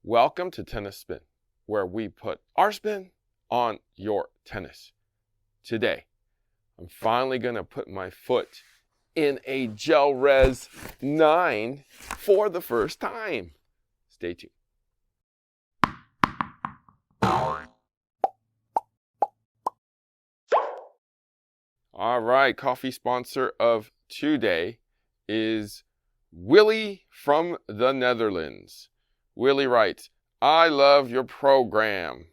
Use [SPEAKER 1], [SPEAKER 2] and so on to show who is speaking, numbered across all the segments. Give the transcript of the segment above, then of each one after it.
[SPEAKER 1] Welcome to Tennis Spin, where we put our spin on your tennis. Today, I'm finally going to put my foot in a Gel Res 9 for the first time. Stay tuned. All right, coffee sponsor of today is Willie from the Netherlands. Willie writes, "I love your program."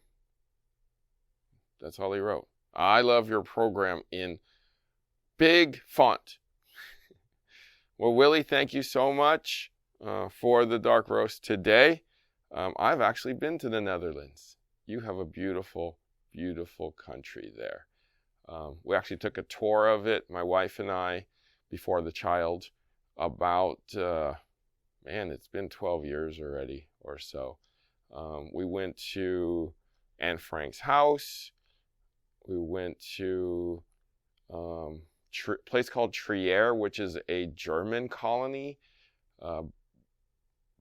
[SPEAKER 1] That's all he wrote. "I love your program" in big font. Well, Willie, thank you so much for the dark roast today. I've actually been to the Netherlands. You have a beautiful, beautiful country there. We actually took a tour of it, my wife and I, before the child, about, it's been 12 years already or so. We went to Anne Frank's house. We went to a place called Trier, which is a German colony.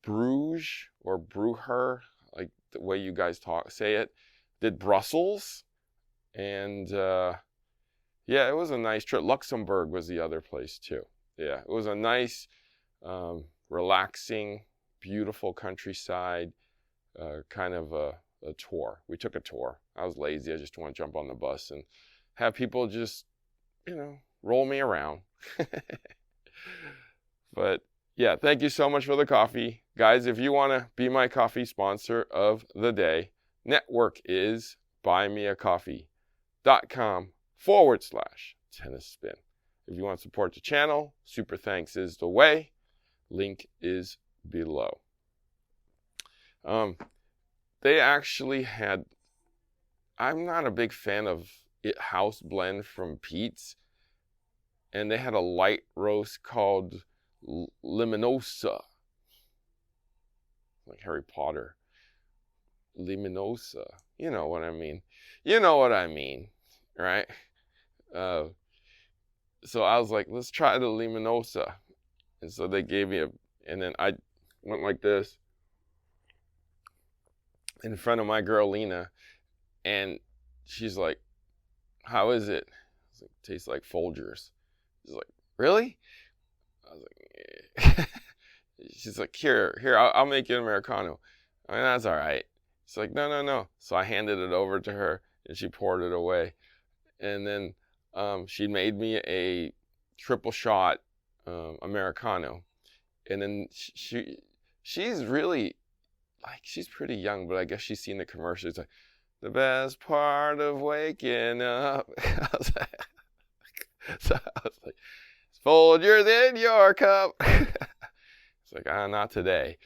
[SPEAKER 1] Bruges or Bruger, like the way you guys say it. Did Brussels. And yeah, it was a nice trip. Luxembourg was the other place too. Yeah, it was a nice, relaxing, beautiful countryside, kind of a tour. We took a tour. I was lazy. I just want to jump on the bus and have people just, roll me around. But yeah, thank you so much for the coffee. Guys, if you want to be my coffee sponsor of the day, network is buymeacoffee.com/tennis spin. If you want to support the channel, super thanks is the way. Link is below. They actually had, I'm not a big fan of house blend from Pete's, and they had a light roast called Liminosa, like Harry Potter. Liminosa, you know what I mean. You know what I mean, right? So I was like, let's try the Liminosa. And so they gave me and then I went like this in front of my girl Lena, and she's like, "How is it?" I was like, "Tastes like Folgers." She's like, "Really?" I was like, "Yeah." She's like, here, I'll make you an Americano. I mean, that's all right. She's like, no. So I handed it over to her, and she poured it away. And then she made me a triple shot Americano. And then she's really, like, she's pretty young, but I guess she's seen the commercials. Like, the best part of waking up. So I was like, Folgers in your cup. It's like, not today.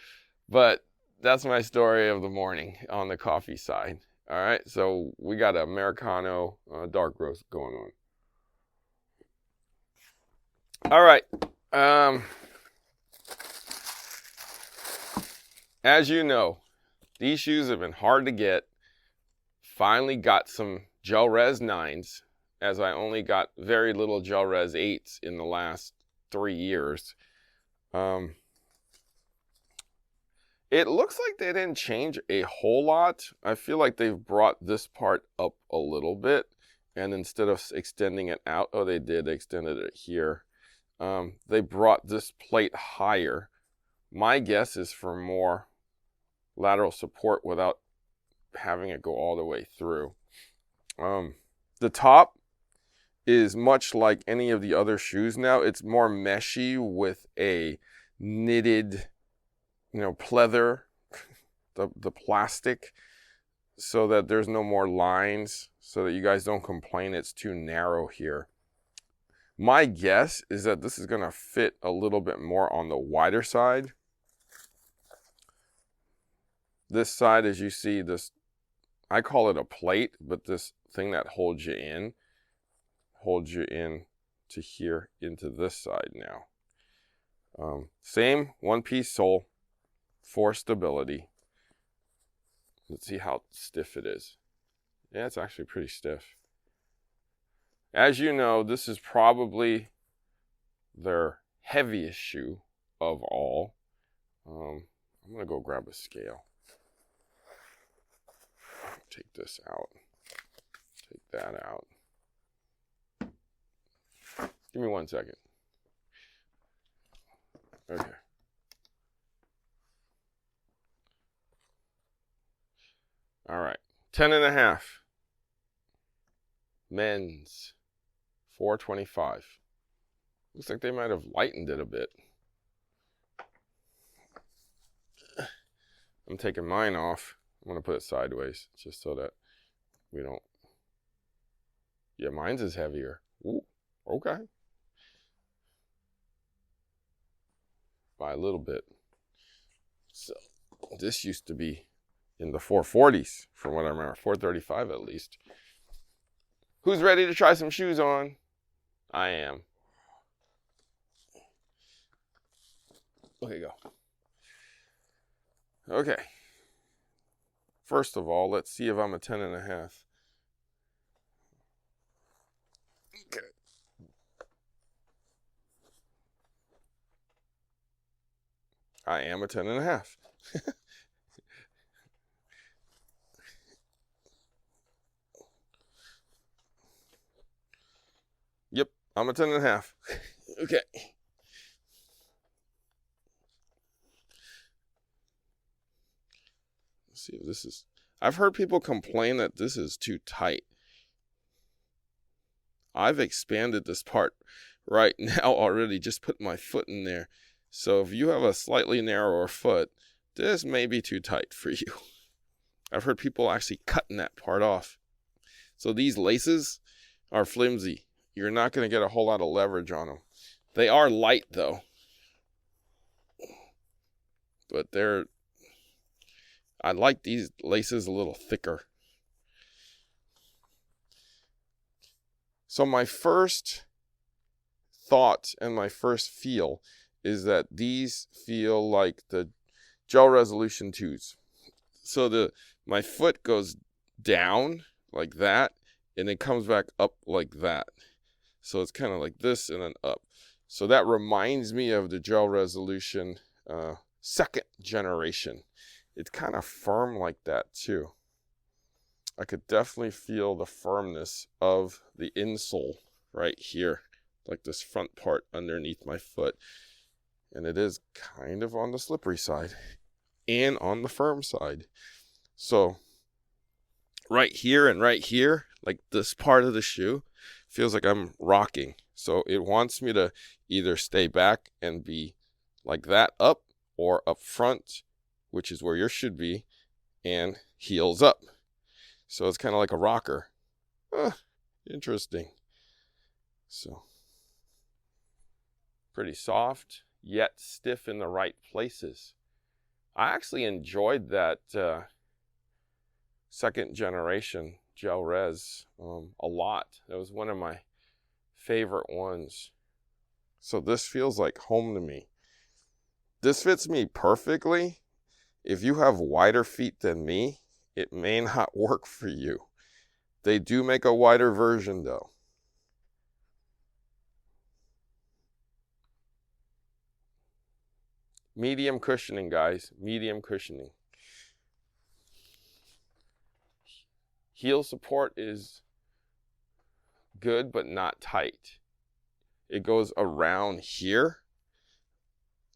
[SPEAKER 1] But that's my story of the morning on the coffee side. All right, so we got an Americano dark roast going on. All right. As you know, these shoes have been hard to get. Finally got some Gel Res 9s, as I only got very little Gel Res 8s in the last 3 years. It looks like they didn't change a whole lot. I feel like they've brought this part up a little bit, and instead of extending it out, they did, they extended it here. They brought this plate higher. My guess is for more lateral support without having it go all the way through. The top is much like any of the other shoes now. It's more meshy with a knitted, pleather, the plastic, so that there's no more lines, so that you guys don't complain it's too narrow here. My guess is that this is going to fit a little bit more on the wider side. This side, as you see, this, I call it a plate, but this thing that holds you in to here, into this side now. Same one-piece sole for stability. Let's see how stiff it is. Yeah, it's actually pretty stiff. As you know, this is probably their heaviest shoe of all. I'm going to go grab a scale. take this out. Take that out. Give me 1 second. Okay. All right. 10.5. Men's. 425. Looks like they might have lightened it a bit. I'm taking mine off. I'm going to put it sideways just so that we don't. Yeah, mine's is heavier. Ooh, okay. By a little bit. So this used to be in the 440s from what I remember, 435 at least. Who's ready to try some shoes on? I am. Okay, go. Okay. First of all, let's see if I'm a 10.5. Okay. I am a 10.5. Yep, I'm a 10.5. Okay. Let's see if this is. I've heard people complain that this is too tight. I've expanded this part right now already, just put my foot in there. So if you have a slightly narrower foot, this may be too tight for you. I've heard people actually cutting that part off. So these laces are flimsy. You're not going to get a whole lot of leverage on them. They are light though. But I like these laces a little thicker. So my first thought and my first feel is that these feel like the Gel Resolution 2s. So my foot goes down like that, and it comes back up like that. So it's kind of like this and then up. So that reminds me of the Gel Resolution 2nd generation. It's kind of firm like that too. I could definitely feel the firmness of the insole right here, like this front part underneath my foot. And it is kind of on the slippery side and on the firm side. So right here and right here, like this part of the shoe, feels like I'm rocking. So it wants me to either stay back and be like that up, or up front, which is where yours should be, and heels up. So it's kind of like a rocker. Interesting. So pretty soft, yet stiff in the right places. I actually enjoyed that 2nd generation Gel Res a lot. That was one of my favorite ones. So this feels like home to me. This fits me perfectly. If you have wider feet than me, it may not work for you. They do make a wider version though. Medium cushioning, guys. Medium cushioning. Heel support is good, but not tight. It goes around here,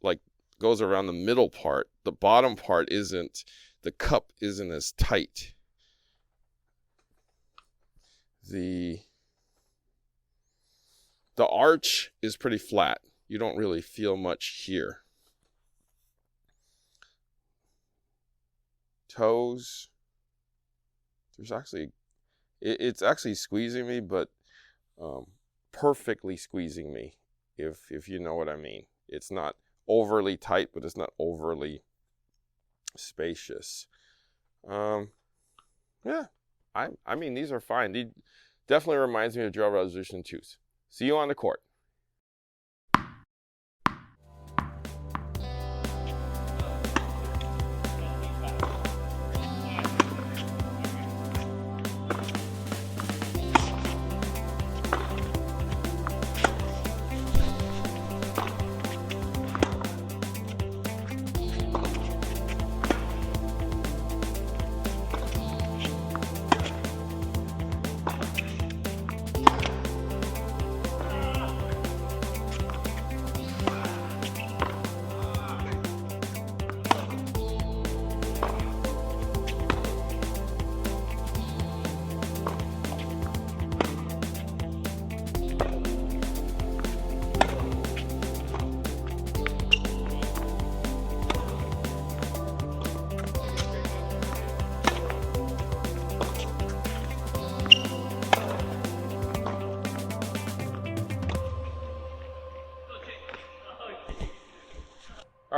[SPEAKER 1] like goes around the middle part. The bottom part isn't, the cup isn't as tight. The arch is pretty flat. You don't really feel much here. Toes, there's actually, it's actually squeezing me, but perfectly squeezing me, if you know what I mean. It's not overly tight, but it's not overly spacious. Yeah, I mean, these are fine. They definitely reminds me of Gel Resolution 2s. See you on the court.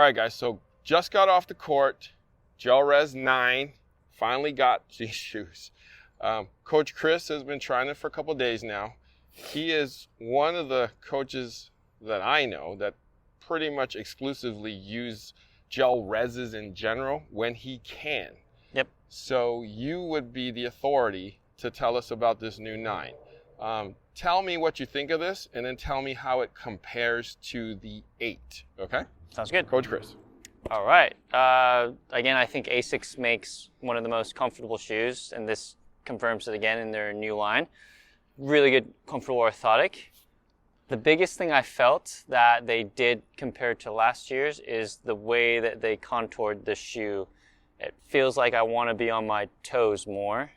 [SPEAKER 1] All right, guys, so just got off the court. Gel Res 9. Finally got these shoes. Coach Chris has been trying it for a couple days now. He is one of the coaches that I know that pretty much exclusively use gel reses in general when he can.
[SPEAKER 2] Yep.
[SPEAKER 1] So you would be the authority to tell us about this new 9. Tell me what you think of this, and then tell me how it compares to the 8, okay?
[SPEAKER 2] Sounds good.
[SPEAKER 1] Coach Chris.
[SPEAKER 2] All right. Again, I think Asics makes one of the most comfortable shoes, and this confirms it again in their new line. Really good, comfortable orthotic. The biggest thing I felt that they did compared to last year's is the way that they contoured the shoe. It feels like I want to be on my toes more,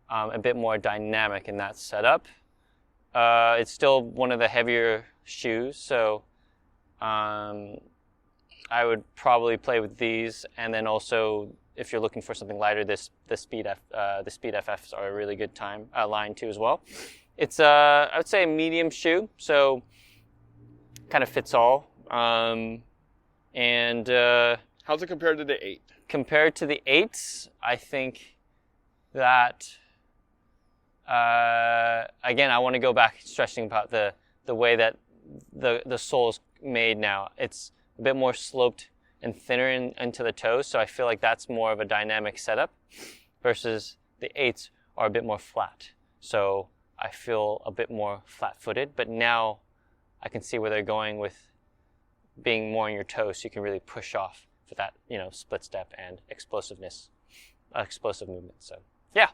[SPEAKER 2] a bit more dynamic in that setup. It's still one of the heavier shoes, so I would probably play with these, and then also if you're looking for something lighter, the Speed FFs are a really good line too as well. It's I would say a medium shoe, so kind of fits all. And
[SPEAKER 1] how's it compared to the 8?
[SPEAKER 2] Compared to the 8s, I think that again, I want to go back stressing about the way that the sole is made now. It's a bit more sloped and thinner into the toes, so I feel like that's more of a dynamic setup versus the 8s are a bit more flat. So I feel a bit more flat-footed, but now I can see where they're going with being more on your toes, so you can really push off for that, split step and explosive movement. So yeah.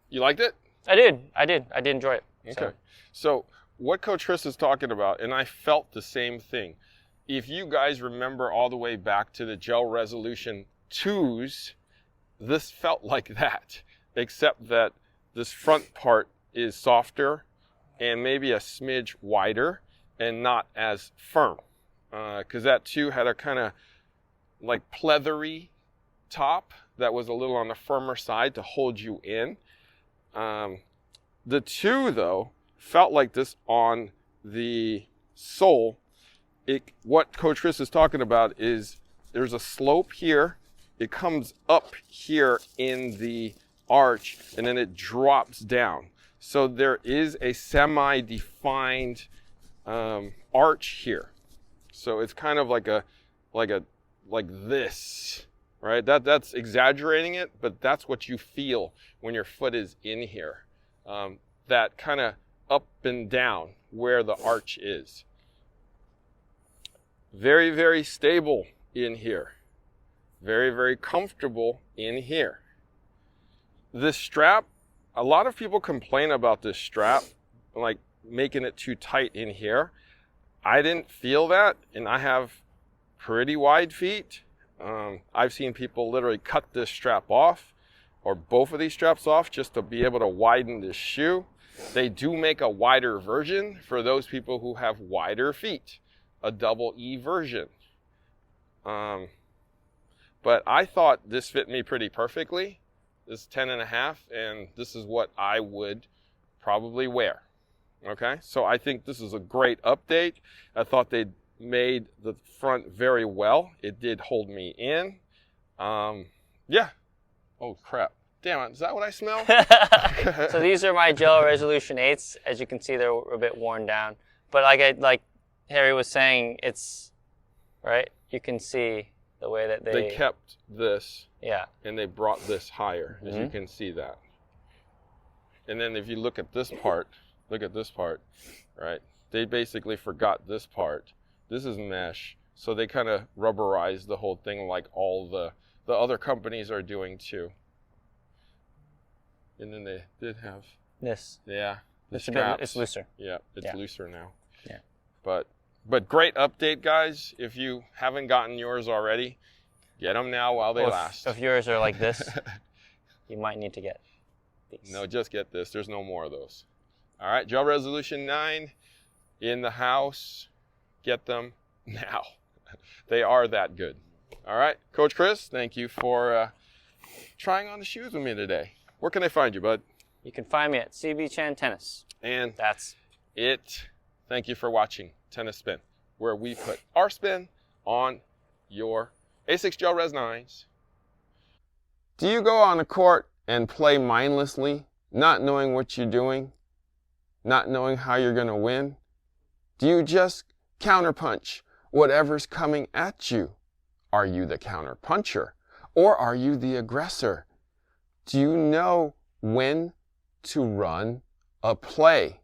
[SPEAKER 1] You liked it?
[SPEAKER 2] I did enjoy it.
[SPEAKER 1] Okay. So what Coach Chris is talking about, and I felt the same thing. If you guys remember all the way back to the Gel Resolution 2s, this felt like that, except that this front part is softer and maybe a smidge wider and not as firm. Because that 2 had a kind of like pleathery top that was a little on the firmer side to hold you in. The 2, though, felt like this on the sole. What Coach Chris is talking about is there's a slope here. It comes up here in the arch, and then it drops down. So there is a semi-defined arch here. So it's kind of like this, right? That's exaggerating it, but that's what you feel when your foot is in here. That kind of up and down where the arch is. Very, very stable in here. Very, very comfortable in here. This strap, a lot of people complain about this strap, like making it too tight in here. I didn't feel that, and I have pretty wide feet. I've seen people literally cut this strap off, or both of these straps off, just to be able to widen this shoe. They do make a wider version for those people who have wider feet. A double E version. But I thought this fit me pretty perfectly. This is 10.5, and this is what I would probably wear. Okay, so I think this is a great update. I thought they made the front very well. It did hold me in. Yeah. Oh crap. Damn it, is that what I smell?
[SPEAKER 2] So these are my Gel Resolution 8s. As you can see, they're a bit worn down. But like Harry was saying, it's, right? You can see the way that they
[SPEAKER 1] kept this.
[SPEAKER 2] Yeah.
[SPEAKER 1] And they brought this higher, as you can see that. And then if you look at this part, right? They basically forgot this part. This is mesh, so they kind of rubberized the whole thing like all the other companies are doing too. And then they did have
[SPEAKER 2] this.
[SPEAKER 1] Yeah.
[SPEAKER 2] It's looser.
[SPEAKER 1] Yeah, it's looser now.
[SPEAKER 2] Yeah.
[SPEAKER 1] But great update, guys. If you haven't gotten yours already, get them now while they last.
[SPEAKER 2] If yours are like this, you might need to get these.
[SPEAKER 1] No, just get this. There's no more of those. All right, Gel Resolution 9 in the house. Get them now. They are that good. All right, Coach Chris, thank you for trying on the shoes with me today. Where can I find you, bud?
[SPEAKER 2] You can find me at CB Chan Tennis.
[SPEAKER 1] And
[SPEAKER 2] that's
[SPEAKER 1] it. Thank you for watching Tennis Spin, where we put our spin on your Asics Gel Res 9s. Do you go on the court and play mindlessly, not knowing what you're doing, not knowing how you're going to win? Do you just counterpunch whatever's coming at you? Are you the counterpuncher or are you the aggressor? Do you know when to run a play?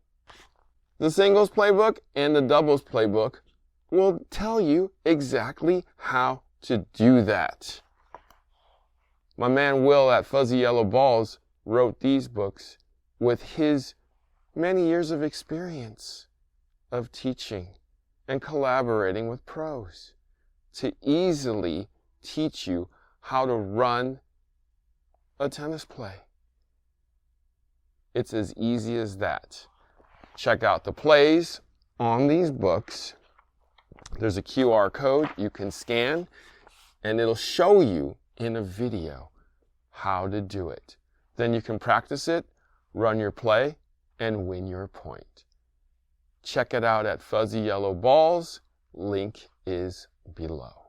[SPEAKER 1] The singles playbook and the doubles playbook will tell you exactly how to do that. My man Will at Fuzzy Yellow Balls wrote these books with his many years of experience of teaching and collaborating with pros to easily teach you how to run a tennis play. It's as easy as that. Check out the plays on these books. There's a QR code you can scan and it'll show you in a video how to do it. Then you can practice it, run your play, and win your point. Check it out at Fuzzy Yellow Balls. Link is below.